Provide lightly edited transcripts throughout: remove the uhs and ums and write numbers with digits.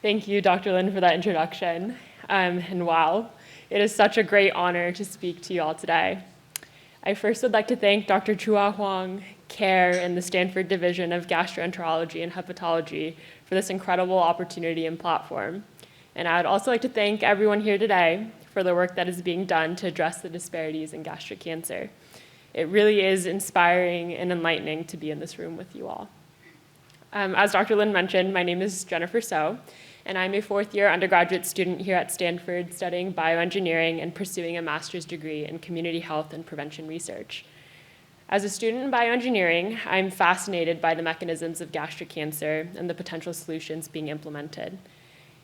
Thank you, Dr. Lin, for that introduction. And wow, it is such a great honor to speak to you all today. I first would like to thank Dr. Chua Huang, CARE, and the Stanford Division of Gastroenterology and Hepatology for this incredible opportunity and platform. And I would also like to thank everyone here today for the work that is being done to address the disparities in gastric cancer. It really is inspiring and enlightening to be in this room with you all. As Dr. Lin mentioned, my name is Jennifer So, and I'm a fourth-year undergraduate student here at Stanford studying bioengineering and pursuing a master's degree in community health and prevention research. As a student in bioengineering, I'm fascinated by the mechanisms of gastric cancer and the potential solutions being implemented.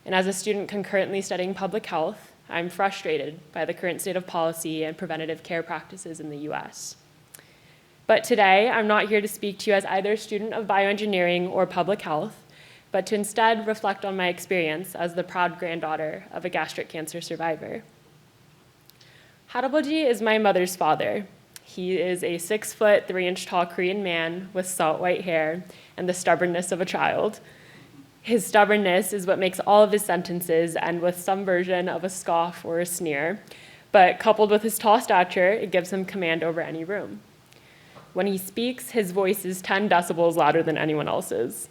And as a student concurrently studying public health, I'm frustrated by the current state of policy and preventative care practices in the US. But today, I'm not here to speak to you as either a student of bioengineering or public health, but to instead reflect on my experience as the proud granddaughter of a gastric cancer survivor. Haralboji is my mother's father. He is a 6-foot, 3-inch tall Korean man with salt white hair and the stubbornness of a child. His stubbornness is what makes all of his sentences end with some version of a scoff or a sneer, but coupled with his tall stature, it gives him command over any room. When he speaks, his voice is 10 decibels louder than anyone else's.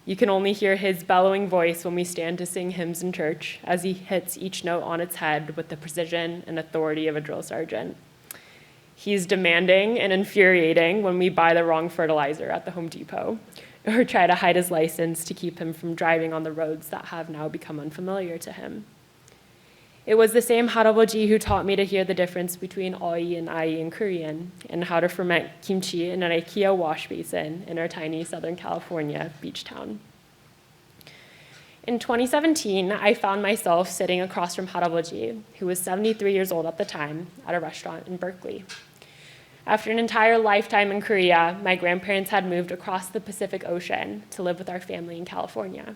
You can only hear his bellowing voice when we stand to sing hymns in church, as he hits each note on its head with the precision and authority of a drill sergeant. He's demanding and infuriating when we buy the wrong fertilizer at the Home Depot, or try to hide his license to keep him from driving on the roads that have now become unfamiliar to him. It was the same Haralboji who taught me to hear the difference between oi and ai in Korean, and how to ferment kimchi in an IKEA wash basin in our tiny Southern California beach town. In 2017, I found myself sitting across from Haralboji, who was 73 years old at the time, at a restaurant in Berkeley. After an entire lifetime in Korea, my grandparents had moved across the Pacific Ocean to live with our family in California.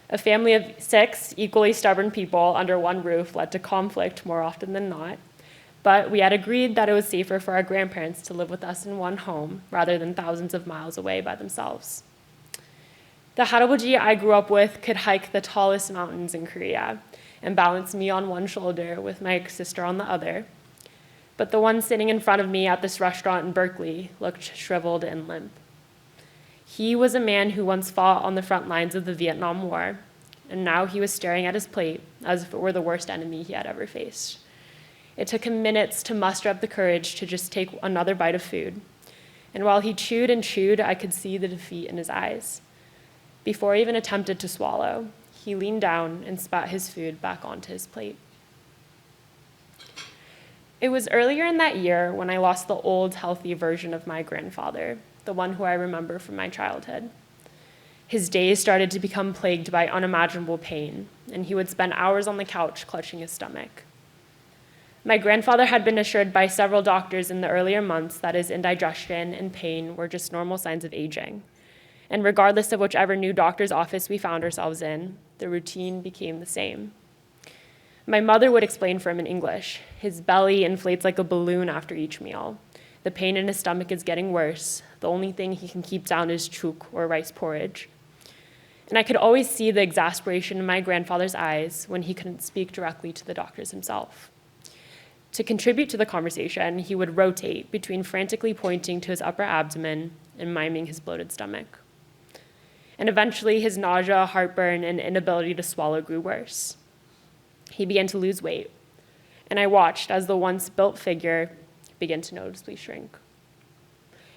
A family of 6 equally stubborn people under one roof led to conflict more often than not, but we had agreed that it was safer for our grandparents to live with us in one home rather than thousands of miles away by themselves. The Haralboji I grew up with could hike the tallest mountains in Korea and balance me on one shoulder with my sister on the other, but the one sitting in front of me at this restaurant in Berkeley looked shriveled and limp. He was a man who once fought on the front lines of the Vietnam War, and now he was staring at his plate as if it were the worst enemy he had ever faced. It took him minutes to muster up the courage to just take another bite of food, and while he chewed and chewed, I could see the defeat in his eyes. Before he even attempted to swallow, he leaned down and spat his food back onto his plate. It was earlier in that year when I lost the old, healthy version of my grandfather, the one who I remember from my childhood. His days started to become plagued by unimaginable pain, and he would spend hours on the couch clutching his stomach. My grandfather had been assured by several doctors in the earlier months that his indigestion and pain were just normal signs of aging. And regardless of whichever new doctor's office we found ourselves in, the routine became the same. My mother would explain for him in English. His belly inflates like a balloon after each meal. The pain in his stomach is getting worse. The only thing he can keep down is chuk, or rice porridge. And I could always see the exasperation in my grandfather's eyes when he couldn't speak directly to the doctors himself. To contribute to the conversation, he would rotate between frantically pointing to his upper abdomen and miming his bloated stomach. And eventually, his nausea, heartburn, and inability to swallow grew worse. He began to lose weight, and I watched as the once built figure began to noticeably shrink.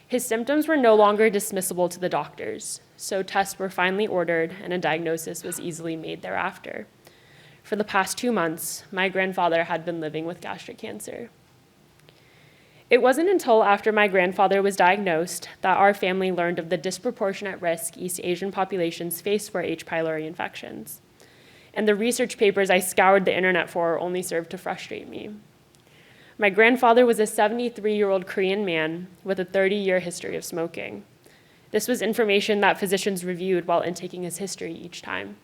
His symptoms were no longer dismissible to the doctors, so tests were finally ordered and a diagnosis was easily made thereafter. For the past 2 months, my grandfather had been living with gastric cancer. It wasn't until after my grandfather was diagnosed that our family learned of the disproportionate risk East Asian populations face for H. pylori infections. And the research papers I scoured the internet for only served to frustrate me. My grandfather was a 73-year-old Korean man with a 30-year history of smoking. This was information that physicians reviewed while intaking his history each time.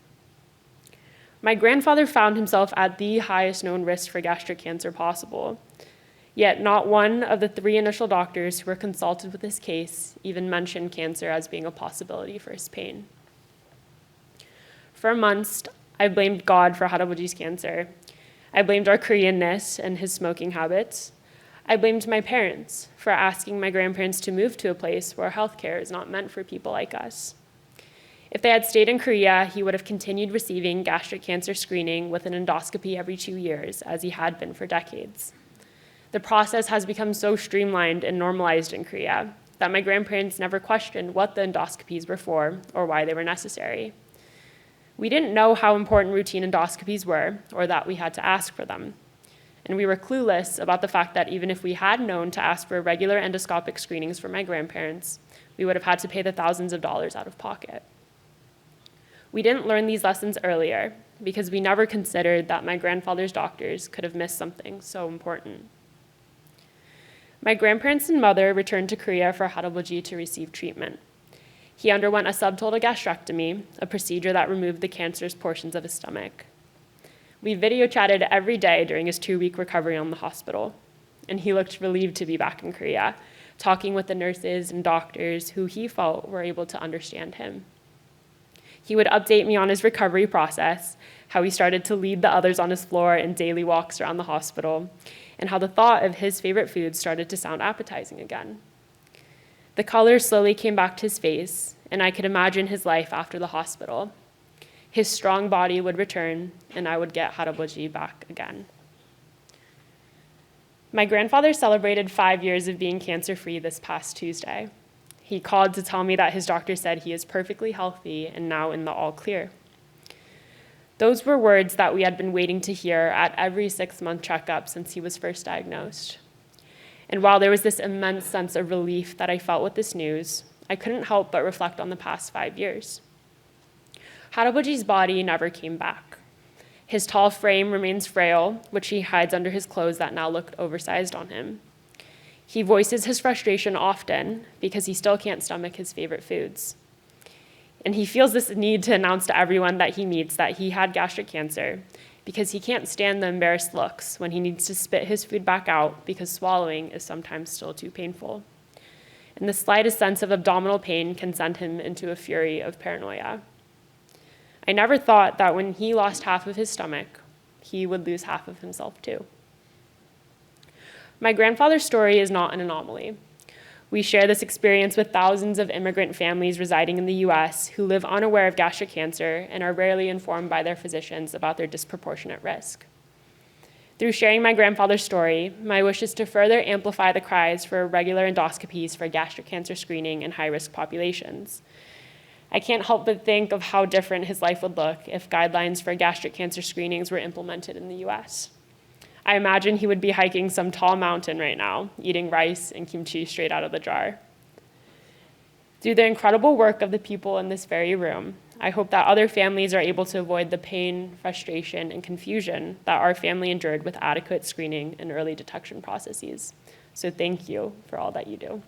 My grandfather found himself at the highest known risk for gastric cancer possible, yet not one of the 3 initial doctors who were consulted with his case even mentioned cancer as being a possibility for his pain. For months, I blamed God for Haralboji's cancer. I blamed our Koreanness and his smoking habits. I blamed my parents for asking my grandparents to move to a place where healthcare is not meant for people like us. If they had stayed in Korea, he would have continued receiving gastric cancer screening with an endoscopy every 2 years, as he had been for decades. The process has become so streamlined and normalized in Korea that my grandparents never questioned what the endoscopies were for or why they were necessary. We didn't know how important routine endoscopies were or that we had to ask for them. And we were clueless about the fact that even if we had known to ask for regular endoscopic screenings for my grandparents, we would have had to pay the thousands of dollars out of pocket. We didn't learn these lessons earlier because we never considered that my grandfather's doctors could have missed something so important. My grandparents and mother returned to Korea for Haralboji to receive treatment. He underwent a subtotal gastrectomy, a procedure that removed the cancerous portions of his stomach. We video chatted every day during his 2-week recovery in the hospital, and he looked relieved to be back in Korea, talking with the nurses and doctors who he felt were able to understand him. He would update me on his recovery process, how he started to lead the others on his floor in daily walks around the hospital, and how the thought of his favorite food started to sound appetizing again. The color slowly came back to his face, and I could imagine his life after the hospital. His strong body would return, and I would get Haralboji back again. My grandfather celebrated 5 years of being cancer-free this past Tuesday. He called to tell me that his doctor said he is perfectly healthy and now in the all clear. Those were words that we had been waiting to hear at every 6-month checkup since he was first diagnosed. And while there was this immense sense of relief that I felt with this news, I couldn't help but reflect on the past 5 years. Haralboji's body never came back. His tall frame remains frail, which he hides under his clothes that now looked oversized on him. He voices his frustration often because he still can't stomach his favorite foods. And he feels this need to announce to everyone that he meets that he had gastric cancer because he can't stand the embarrassed looks when he needs to spit his food back out because swallowing is sometimes still too painful. And the slightest sense of abdominal pain can send him into a fury of paranoia. I never thought that when he lost half of his stomach, he would lose half of himself too. My grandfather's story is not an anomaly. We share this experience with thousands of immigrant families residing in the US who live unaware of gastric cancer and are rarely informed by their physicians about their disproportionate risk. Through sharing my grandfather's story, my wish is to further amplify the cries for regular endoscopies for gastric cancer screening in high-risk populations. I can't help but think of how different his life would look if guidelines for gastric cancer screenings were implemented in the US. I imagine he would be hiking some tall mountain right now, eating rice and kimchi straight out of the jar. Through the incredible work of the people in this very room, I hope that other families are able to avoid the pain, frustration, and confusion that our family endured with adequate screening and early detection processes. So thank you for all that you do.